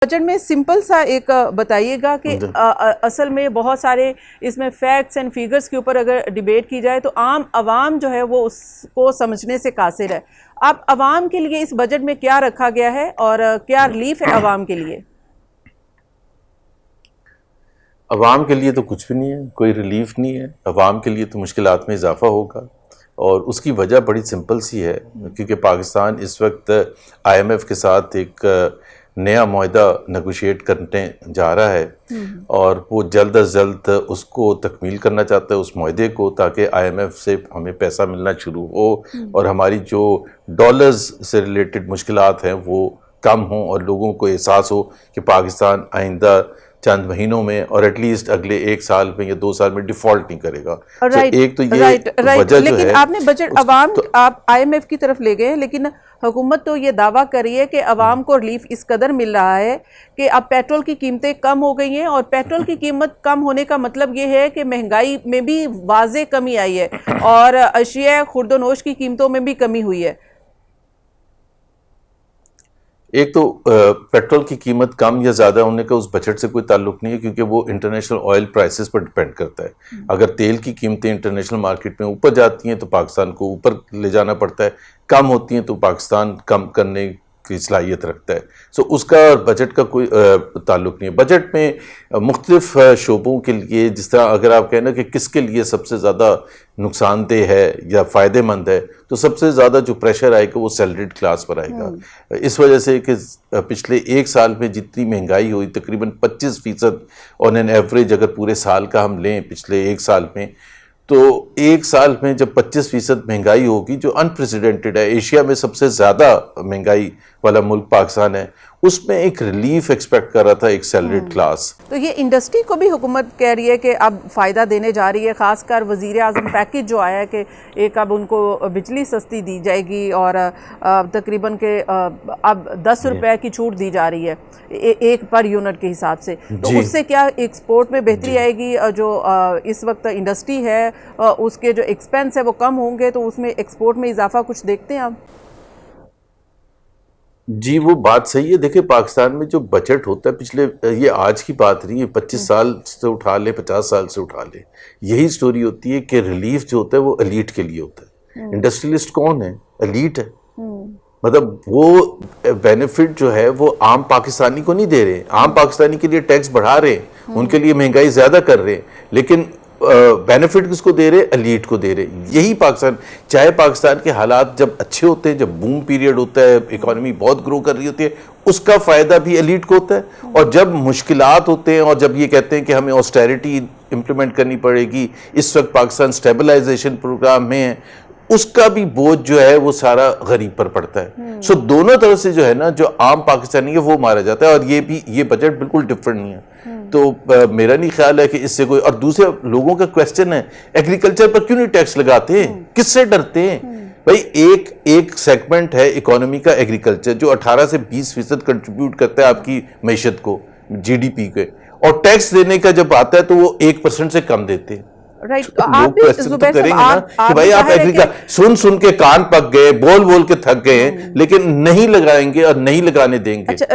Budget میں simple سا ایک بتائیے گا کہ اصل میں بہت سارے اس میں فیکٹس اینڈ فیگرز کے اوپر اگر ڈیبیٹ کی جائے تو عام عوام جو ہے وہ اس کو سمجھنے سے قاصر ہے. اب عوام کے لیے اس بجٹ میں کیا رکھا گیا ہے اور کیا ریلیف ہے عوام کے لیے؟ عوام کے لیے تو کچھ بھی نہیں ہے، کوئی ریلیف نہیں ہے. عوام کے لیے تو مشکلات میں اضافہ ہوگا، اور اس کی وجہ بڑی سمپل سی ہے، کیونکہ پاکستان اس وقت آئی ایم ایف کے ساتھ ایک نیا معاہدہ نیگوشیٹ کرنے جا رہا ہے، اور وہ جلد از جلد اس کو تکمیل کرنا چاہتا ہے اس معاہدے کو، تاکہ آئی ایم ایف سے ہمیں پیسہ ملنا شروع ہو اور ہماری جو ڈالرز سے ریلیٹڈ مشکلات ہیں وہ کم ہوں، اور لوگوں کو احساس ہو کہ پاکستان آئندہ چند مہینوں میں اور ایٹ لیسٹ اگلے 1 سال میں یا 2 سال میں ڈیفالٹ نہیں کرے گا. ایک تو یہ وجہ جو ہے، لیکن آپ نے بجٹ عوام آپ آئی ایم ایف کی طرف لے گئے، لیکن حکومت تو یہ دعویٰ کر رہی ہے کہ عوام کو ریلیف اس قدر مل رہا ہے کہ اب پیٹرول کی قیمتیں کم ہو گئی ہیں، اور پیٹرول کی قیمت کم ہونے کا مطلب یہ ہے کہ مہنگائی میں بھی واضح کمی آئی ہے اور اشیاء خورد و نوش کی قیمتوں میں بھی کمی ہوئی ہے. ایک تو پیٹرول کی قیمت کم یا زیادہ ہونے کا اس بجٹ سے کوئی تعلق نہیں ہے، کیونکہ وہ انٹرنیشنل آئل پرائسز پر ڈیپینڈ کرتا ہے. اگر تیل کی قیمتیں انٹرنیشنل مارکیٹ میں اوپر جاتی ہیں تو پاکستان کو اوپر لے جانا پڑتا ہے، کم ہوتی ہیں تو پاکستان کم کرنے کی صلاحیت رکھتا ہے. سو اس کا اور بجٹ کا کوئی تعلق نہیں ہے. بجٹ میں مختلف شعبوں کے لیے، جس طرح اگر آپ کہیں نا کہ کس کے لیے سب سے زیادہ نقصان دہ ہے یا فائدہ مند ہے، تو سب سے زیادہ جو پریشر آئے گا وہ سیلریڈ کلاس پر آئے گا. اس وجہ سے کہ پچھلے 1 سال میں جتنی مہنگائی ہوئی، تقریباً 25% آن این ایوریج اگر پورے سال کا ہم لیں پچھلے 1 سال میں، تو 1 سال میں جب 25% مہنگائی ہوگی، جو انپریسیڈنٹڈ ہے، ایشیا میں سب سے زیادہ مہنگائی والا ملک پاکستان ہے، اس میں ایک ریلیف ایکسپیکٹ کر رہا تھا ایک سیلریڈ کلاس. تو یہ انڈسٹری کو بھی حکومت کہہ رہی ہے کہ اب فائدہ دینے جا رہی ہے، خاص کر وزیر اعظم پیکج جو آیا ہے کہ ایک اب ان کو بجلی سستی دی جائے گی، اور تقریباً کہ اب 10 روپے کی چھوٹ دی جا رہی ہے ایک پر یونٹ کے حساب سے. تو اس سے کیا ایکسپورٹ میں بہتری آئے گی؟ جو اس وقت انڈسٹری ہے اس کے جو ایکسپینس ہے وہ کم ہوں گے، تو اس میں ایکسپورٹ میں اضافہ کچھ دیکھتے ہیں آپ؟ جی وہ بات صحیح ہے. دیکھیں پاکستان میں جو بجٹ ہوتا ہے، پچھلے یہ آج کی بات نہیں ہے، 25 سال سے اٹھا لے، 50 سال سے اٹھا لے، یہی سٹوری ہوتی ہے کہ ریلیف جو ہوتا ہے وہ ایلیٹ کے لیے ہوتا ہے. انڈسٹریلسٹ کون ہے؟ ایلیٹ ہے. مطلب وہ بینیفٹ جو ہے وہ عام پاکستانی کو نہیں دے رہے. عام پاکستانی کے لیے ٹیکس بڑھا رہے ہیں، ان کے لیے مہنگائی زیادہ کر رہے ہیں، لیکن بینیفٹ کس کو دے رہے؟ ایلیٹ کو دے رہے. یہی پاکستان، چاہے پاکستان کے حالات جب اچھے ہوتے ہیں، جب بوم پیریڈ ہوتا ہے، اکانومی بہت گرو کر رہی ہوتی ہے، اس کا فائدہ بھی ایلیٹ کو ہوتا ہے. اور جب مشکلات ہوتے ہیں اور جب یہ کہتے ہیں کہ ہمیں آسٹیرٹی امپلیمنٹ کرنی پڑے گی، اس وقت پاکستان اسٹیبلائزیشن پروگرام میں ہے، اس کا بھی بوجھ جو ہے وہ سارا غریب پر پڑتا ہے. سو دونوں طرف سے جو ہے نا، جو عام پاکستانی ہے وہ مارا جاتا ہے. اور یہ بجٹ بالکل ڈفرنٹ نہیں ہے. تو میرا نہیں خیال ہے کہ اس سے کوئی، اور دوسرے لوگوں کا کویسچن ہے ایگریکلچر پر کیوں نہیں ٹیکس لگاتے ہیں؟ کس سے ڈرتے ہیں بھائی؟ ایک سیگمنٹ ہے اکانومی کا ایگریکلچر، جو 18 سے 20% کنٹریبیوٹ کرتا ہے آپ کی معیشت کو، جی ڈی پی کے، اور ٹیکس دینے کا جب آتا ہے تو وہ 1% سے کم دیتے ہیں. لوگ کویسچن تو کریں گے نا کہ بھائی آپ سن کے کان پک گئے، بول کے تھک گئے ہیں، لیکن نہیں لگائیں گے اور نہیں لگانے دیں گے.